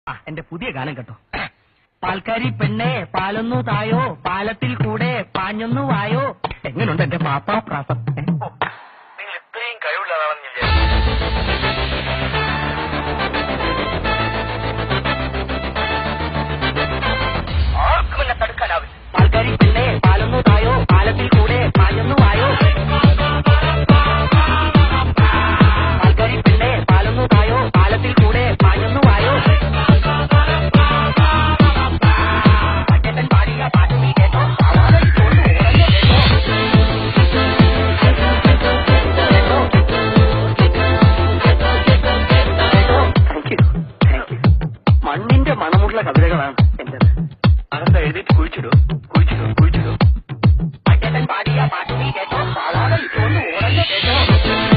എന്റെ പുതിയ ഗാനം കേട്ടോ. പാൽക്കാരി പെണ്ണെ പാലൊന്നു തായോ, പാലത്തിൽ കൂടെ പാഞ്ഞൊന്നു വായോ. എങ്ങനെയുണ്ട് എന്റെ പാപ്പാപ്രാസം? നിങ്ങൾ ഇത്രയും കഴിവുള്ളതാണെന്ന് ആർക്കും എന്നെ തടുക്കാനാവില്ല. പാൽക്കാരി പെണ്ണെ പാലൊന്നു തായോ, പാലത്തിൽ കൂടെ പാഞ്ഞൊന്നു വായോ. പാൽക്കാരി പെണ്ണെ പാലൊന്നു തായോ, പാലത്തിൽ കൂടെ പാഞ്ഞൊന്നു വായോ. മണ്ണിന്റെ മണമുള്ള കവിതകളാണ് എന്റെ. അകത്ത് എഴുതിയിട്ട് കുഴിച്ചിടൂ. പാടിയ പാട്ട് നീ കേട്ടോ, സാധാരണ ഇതൊന്നും ഓടല്ലേ കേട്ടോ.